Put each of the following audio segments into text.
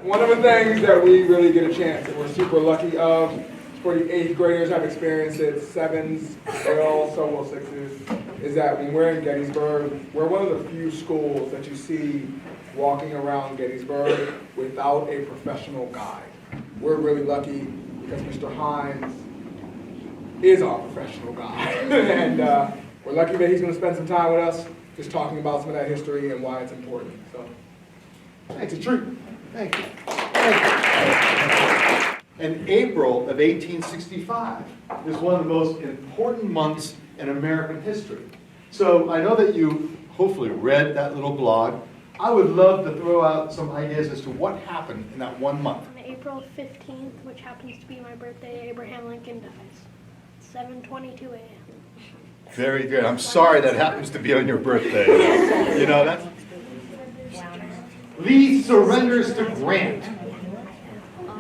one of the things that we really get a chance, and we're super lucky of, for the 8th graders have experienced it, 7s will, so will 6s, is that when we're in Gettysburg, we're one of the few schools that you see walking around Gettysburg without a professional guide. We're really lucky because Mr. Hinds is our professional guide. And we're lucky that he's going to spend some time with us just talking about some of that history and why it's important. So, Thanks, a treat. Thank you. Thank you. And April of 1865 is one of the most important months in American history. So I know that you hopefully read that little blog. I would love to throw out some ideas as to what happened in that one month. On April 15th, which happens to be my birthday, Abraham Lincoln dies. 7:22 a.m. Very good. I'm sorry that happens to be on your birthday. You know, that's... Lee surrenders to Grant.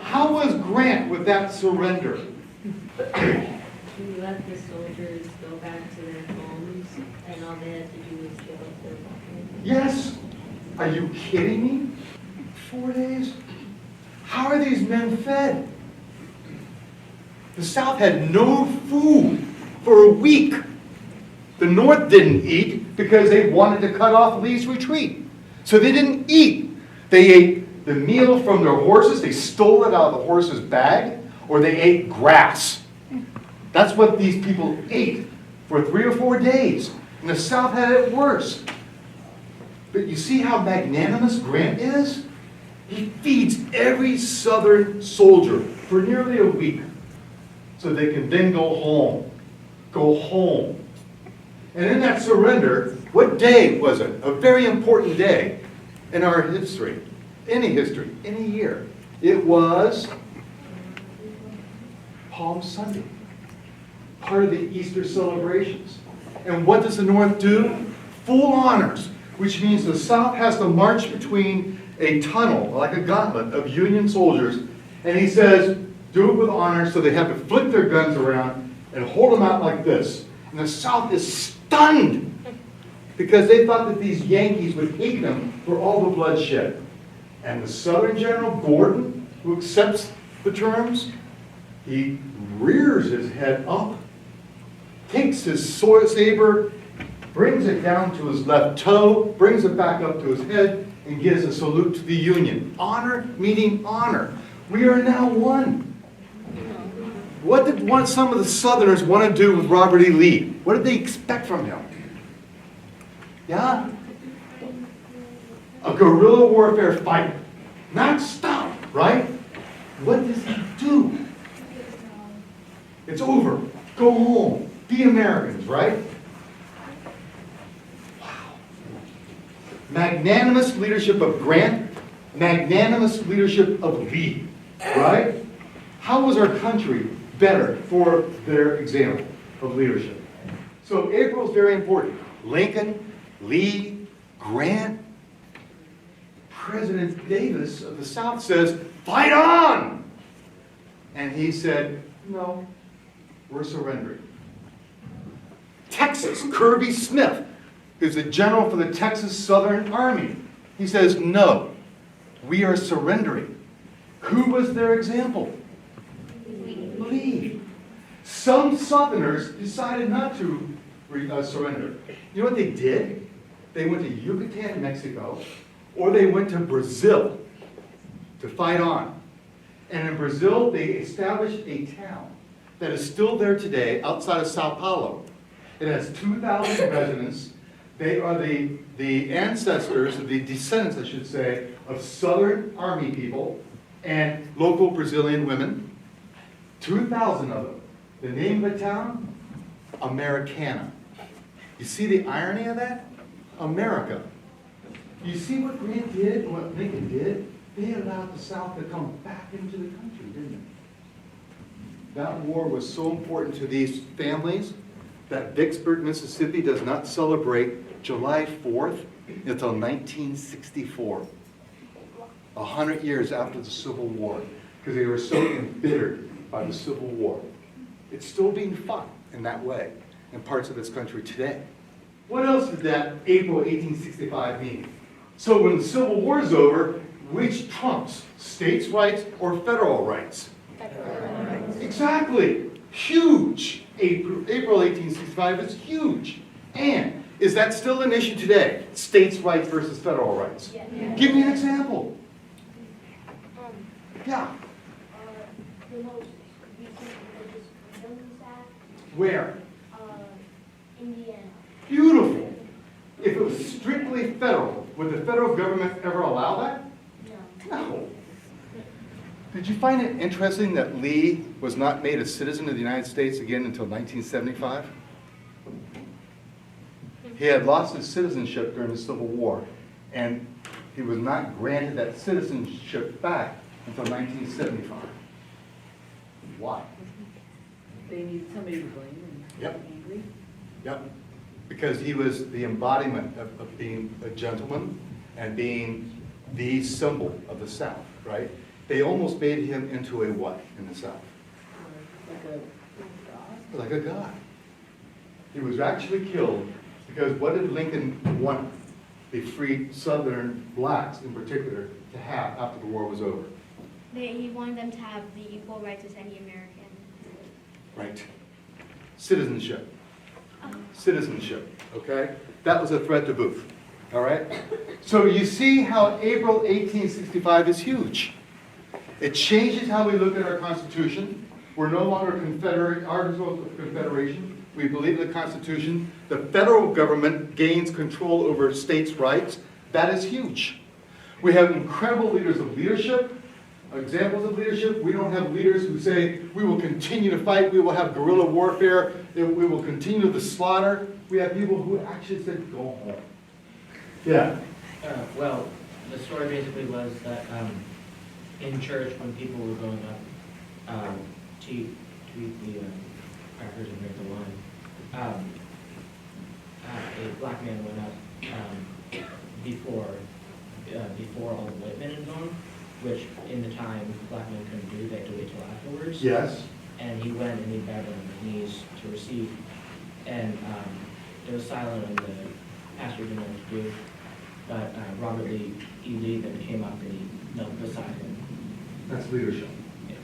How was Grant with that surrender? He let the soldiers go back to their homes, and all they had to do was give up their weapons. Yes. Are you kidding me? 4 days? How are these men fed? The South had no food for a week. The North didn't eat because they wanted to cut off Lee's retreat. So they didn't eat. They ate the meal from their horses. They stole it out of the horse's bag, or they ate grass. That's what these people ate for 3 or 4 days. And the South had it worse. But you see how magnanimous Grant is? He feeds every Southern soldier for nearly a week so they can then go home. Go home. And in that surrender, what day was it? A very important day in our history, any year. It was Palm Sunday, part of the Easter celebrations. And what does the North do? Full honors, which means the South has to march between a tunnel, like a gauntlet of Union soldiers, and he says, do it with honor, so they have to flick their guns around and hold them out like this. And the South is stunned because they thought that these Yankees would hate them for all the bloodshed. And the Southern General Gordon, who accepts the terms, he rears his head up, takes his sword saber, brings it down to his left toe, brings it back up to his head, and gives a salute to the Union. Honor meeting honor. We are now one. What did some of the Southerners want to do with Robert E. Lee? What did they expect from him? Yeah? A guerrilla warfare fight. Not stop, right? What does he do? It's over. Go home. Be Americans, right? Wow. Magnanimous leadership of Grant, magnanimous leadership of Lee, right? How was our country better for their example of leadership? So April is very important. Lincoln, Lee, Grant. President Davis of the South says, fight on! And he said, no, we're surrendering. Texas, Kirby Smith, who's the general for the Texas Southern Army. He says, no, we are surrendering. Who was their example? Lee. Some Southerners decided not to surrender. You know what they did? They went to Yucatan, Mexico, or they went to Brazil to fight on. And in Brazil, they established a town that is still there today outside of Sao Paulo. It has 2,000 residents. They are the ancestors, the descendants, I should say, of Southern Army people and local Brazilian women. 2,000 of them. The name of the town? Americana. You see the irony of that? America. You see what Grant did and what Lincoln did? They allowed the South to come back into the country, didn't they? That war was so important to these families that Vicksburg, Mississippi does not celebrate July 4th until 1964. 100 years after the Civil War, because they were so embittered by the Civil War. It's still being fought in that way in parts of this country today. What else did that April 1865 mean? So when the Civil War is over, which trumps States' rights or federal rights? Exactly. Huge. April 1865 is huge. And is that still an issue today? States' rights versus federal rights? Give me an example. Yeah. The most recent religious freedoms act, Where? Indiana. Beautiful. If it was strictly federal, would the federal government ever allow that? No. No. Did you find it interesting that Lee was not made a citizen of the United States again until 1975? He had lost his citizenship during the Civil War, and he was not granted that citizenship back until 1975. Why? They need somebody to blame and Yep. angry. Yep. Because he was the embodiment of being a gentleman and being the symbol of the South, right? They almost made him into a what in the South? Like a god. Like a god. He was actually killed because what did Lincoln want the freed Southern blacks in particular to have after the war was over? He wanted them to have the equal rights as any American. Right. Citizenship. Citizenship, okay? That was a threat to Booth, all right? So you see how April 1865 is huge. It changes how we look at our Constitution. We're no longer articles of confederation. We believe in the Constitution. The federal government gains control over states' rights. That is huge. We have incredible leaders of leadership, examples of leadership. We don't have leaders who say, we will continue to fight, we will have guerrilla warfare, we will continue the slaughter. We have people who actually said, go home. Yeah. Well, the story basically was that in church, when people were going up to eat the crackers and drink the wine, a black man went up before all the white men had gone, which in the time black men couldn't do. They had to wait till afterwards. Yes. And he went and he bowed on his knees to receive, and it was silent, and the pastor didn't know what to do. But Robert E. Lee then came up and he knelt beside him. That's leadership. Yeah.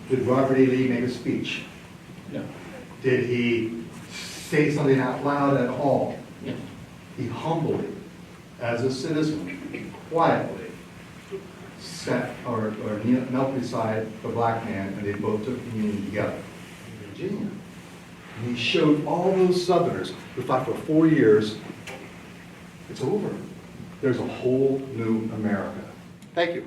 Did Robert E. Lee make a speech? No. Did he say something out loud at all? No. He humbly, as a citizen, quietly sat or knelt beside the black man, and they both took communion together in Virginia. And he showed all those Southerners who fought for 4 years, it's over. There's a whole new America. Thank you.